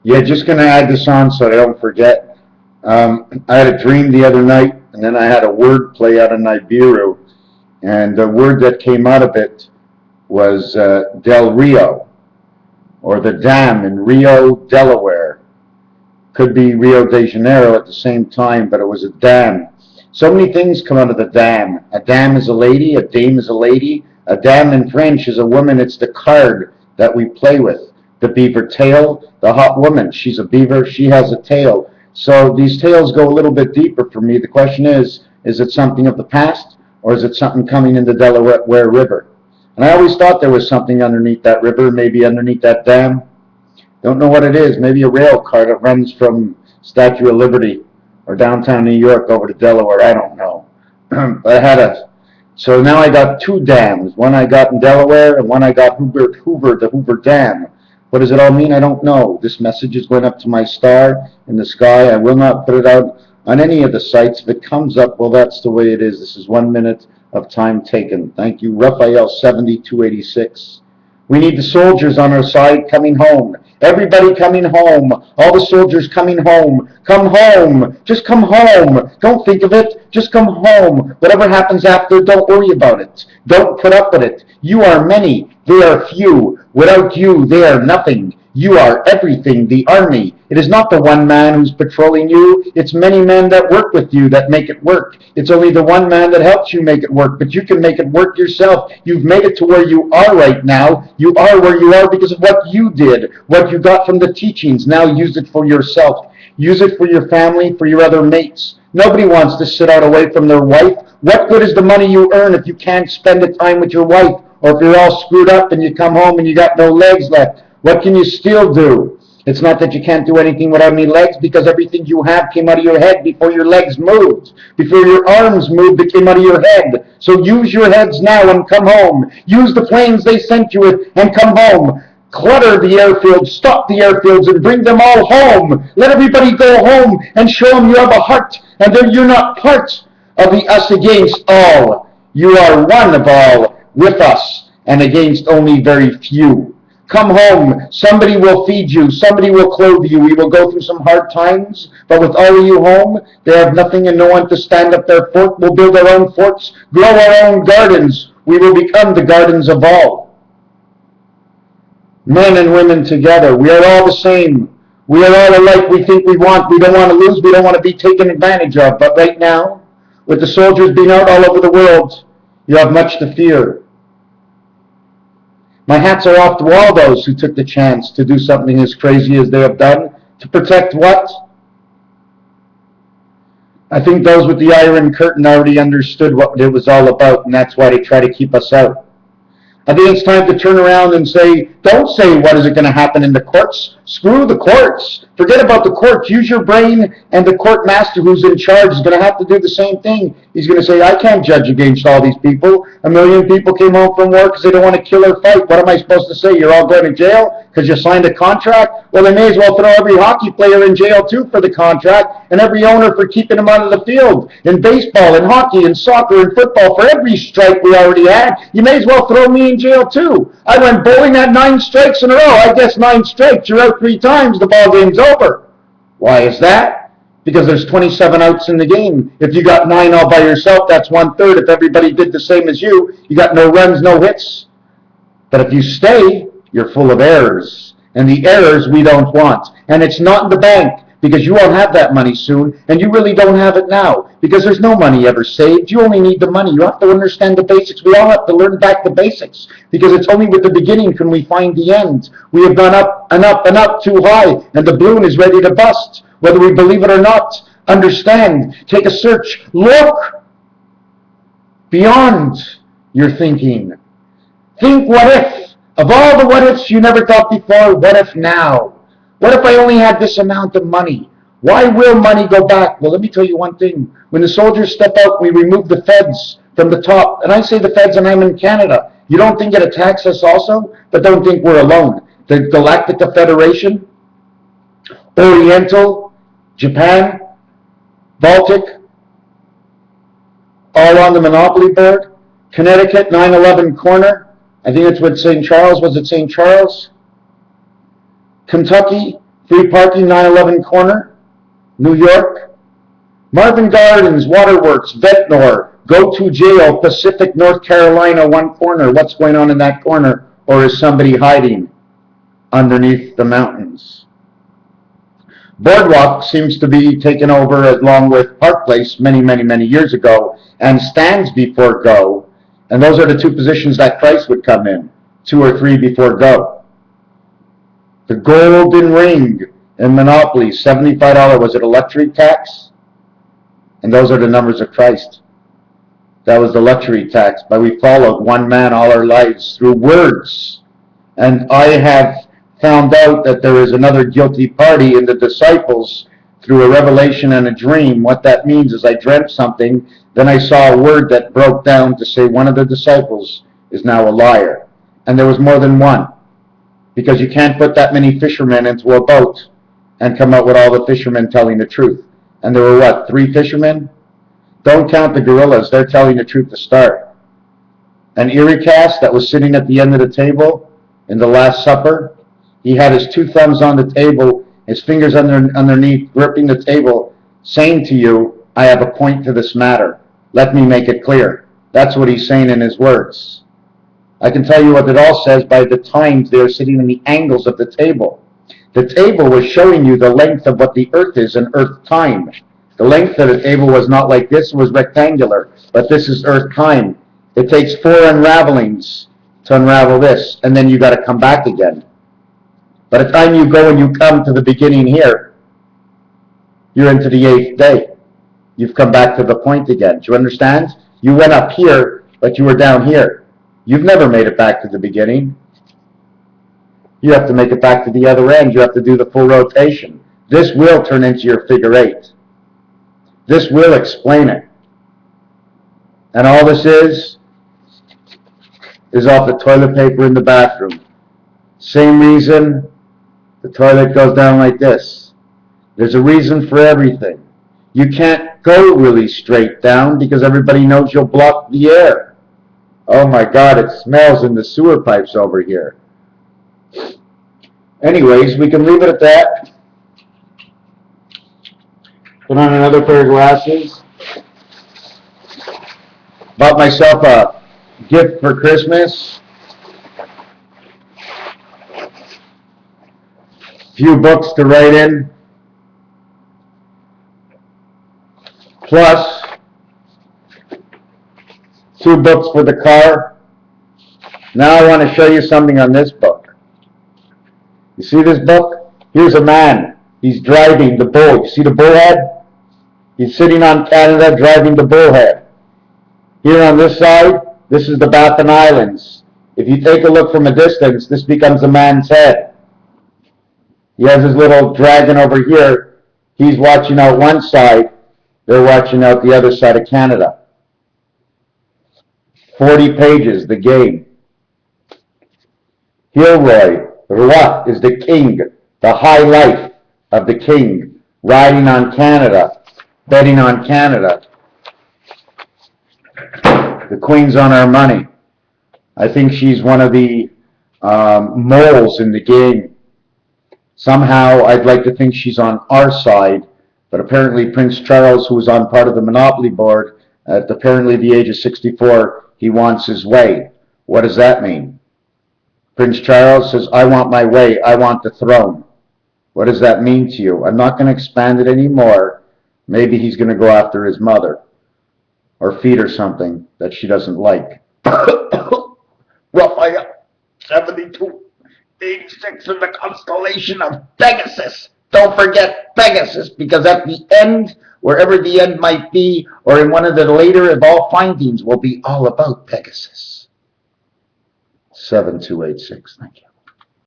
Yeah, just going to add this on so I don't forget. I had a dream the other night, and then I had a word play out of Nibiru, and the word that came out of it was Del Rio, or the dam in Rio, Delaware. Could be Rio de Janeiro at the same time, but it was a dam. So many things come out of the dam. A dam is a lady, a dame is a lady. A dame in French is a woman. It's the card that we play with. The beaver tail, the hot woman. She's a beaver, she has a tail. So these tales go a little bit deeper for me. The question is it something of the past, or is it something coming in the Delaware River? And I always thought there was something underneath that river, maybe underneath that dam. Don't know what it is. Maybe a rail car that runs from Statue of Liberty or downtown New York over to Delaware. I don't know. So now I got two dams. One I got in Delaware, and one I got Hoover, the Hoover Dam. What does it all mean? I don't know. This message is going up to my star in the sky. I will not put it out on any of the sites. If it comes up, well, that's the way it is. This is 1 minute of time taken. Thank you, Raphael 7286. We need the soldiers on our side coming home. Everybody coming home. All the soldiers coming home. Come home. Just come home. Don't think of it. Just come home. Whatever happens after, don't worry about it. Don't put up with it. You are many. They are few. Without you, they are nothing. You are everything, the army. It is not the one man who's patrolling you. It's many men that work with you that make it work. It's only the one man that helps you make it work, but you can make it work yourself. You've made it to where you are right now. You are where you are because of what you did, what you got from the teachings. Now use it for yourself. Use it for your family, for your other mates. Nobody wants to sit out away from their wife. What good is the money you earn if you can't spend the time with your wife? Or if you're all screwed up and you come home and you got no legs left? What can you still do? It's not that you can't do anything without any legs, because everything you have came out of your head before your legs moved. Before your arms moved, it came out of your head. So use your heads now and come home. Use the planes they sent you with and come home. Clutter the airfields, stop the airfields, and bring them all home. Let everybody go home and show them you have a heart, and that you're not part of the us against all. You are one of all, with us, and against only very few. Come home. Somebody will feed you. Somebody will clothe you. We will go through some hard times, but with all of you home, they have nothing and no one to stand up their fort. We'll build our own forts, grow our own gardens. We will become the gardens of all. Men and women together. We are all the same. We are all alike. We think we don't want to lose. We don't want to be taken advantage of. But right now, with the soldiers being out all over the world, you have much to fear. My hats are off to all those who took the chance to do something as crazy as they have done. To protect what? I think those with the Iron Curtain already understood what it was all about, and that's why they try to keep us out. I think it's time to turn around and say, don't say what is it going to happen in the courts. Screw the courts. Forget about the courts. Use your brain, and the court master who's in charge is going to have to do the same thing. He's going to say, I can't judge against all these people. 1 million people came home from war because they don't want to kill or fight. What am I supposed to say? You're all going to jail because you signed a contract? Well, they may as well throw every hockey player in jail too for the contract, and every owner for keeping them out of the field. In baseball, in hockey, in soccer, in football, for every strike we already had, you may as well throw me in jail too. I went bowling, had 9 strikes in a row. I guess 9 strikes, you're out 3 times, the ball game's over. Why is that? Because there's 27 outs in the game. If you got 9 all by yourself, that's 1/3. If everybody did the same as you got no runs, no hits. But if you stay, you're full of errors. And the errors we don't want. And it's not in the bank, because you won't have that money soon, and you really don't have it now, because there's no money ever saved. You only need the money. You have to understand the basics. We all have to learn back the basics, because it's only with the beginning can we find the end. We have gone up and up and up too high, and the balloon is ready to bust, whether we believe it or not. Understand. Take a search. Look beyond your thinking. Think what if. Of all the what ifs you never thought before, what if now? What if I only had this amount of money? Why will money go back? Well, let me tell you one thing. When the soldiers step out, we remove the feds from the top. And I say the feds, and I'm in Canada. You don't think it attacks us also? But don't think we're alone. The Galactica Federation, Oriental, Japan, Baltic, all on the Monopoly board. Connecticut, 9/11 corner. I think it's with St. Charles. Was it St. Charles? Kentucky, Free parking, 911 corner, New York. Marvin Gardens, Waterworks, Ventnor, Go to Jail, Pacific, North Carolina, one corner. What's going on in that corner? Or is somebody hiding underneath the mountains? Boardwalk seems to be taken over along with Park Place many years ago and stands before Go. And those are the two positions that Christ would come in, 2 or 3 before Go. The golden ring in Monopoly, $75. Was it a luxury tax? And those are the numbers of Christ. That was the luxury tax. But we followed one man all our lives through words. And I have found out that there is another guilty party in the disciples through a revelation and a dream. What that means is I dreamt something, then I saw a word that broke down to say one of the disciples is now a liar. And there was more than one. Because you can't put that many fishermen into a boat and come out with all the fishermen telling the truth. And there were what, 3 fishermen? Don't count the gorillas, they're telling the truth to start. And Ericas, that was sitting at the end of the table in the Last Supper, he had his 2 thumbs on the table, his fingers underneath, gripping the table, saying to you, I have a point to this matter. Let me make it clear. That's what he's saying in his words. I can tell you what it all says by the times they're sitting in the angles of the table. The table was showing you the length of what the earth is in earth time. The length of the table was not like this, it was rectangular, but this is earth time. It takes 4 unravelings to unravel this, and then you got to come back again. By the time you go and you come to the beginning here, you're into the 8th day. You've come back to the point again. Do you understand? You went up here, but you were down here. You've never made it back to the beginning. You have to make it back to the other end. You have to do the full rotation. This will turn into your figure 8. This will explain it. And all this is off the toilet paper in the bathroom. Same reason the toilet goes down like this. There's a reason for everything. You can't go really straight down because everybody knows you'll block the air. Oh my God, it smells in the sewer pipes over here. Anyways, we can leave it at that. Put on another pair of glasses. Bought myself a gift for Christmas. Few books to write in. Plus 2 books for the car. Now I want to show you something on this book. You see this book? Here's a man. He's driving the bull. You see the bullhead? He's sitting on Canada driving the bullhead. Here on this side, this is the Baffin Islands. If you take a look from a distance, this becomes a man's head. He has his little dragon over here. He's watching out one side. They're watching out the other side of Canada. 40 pages, the game. Gilroy, Roi is the king, the high life of the king, riding on Canada, betting on Canada. The queen's on our money. I think she's one of the moles in the game. Somehow I'd like to think she's on our side, but apparently Prince Charles, who was on part of the Monopoly board, at apparently the age of 64, he wants his way. What does that mean? Prince Charles says, I want my way, I want the throne. What does that mean to you? I'm not going to expand it anymore. Maybe he's going to go after his mother or feed her something that she doesn't like. Well, I got 72, 86 in the constellation of Pegasus. Don't forget Pegasus, because at the end, wherever the end might be, or in one of the later of all findings, will be all about Pegasus. 7286, thank you.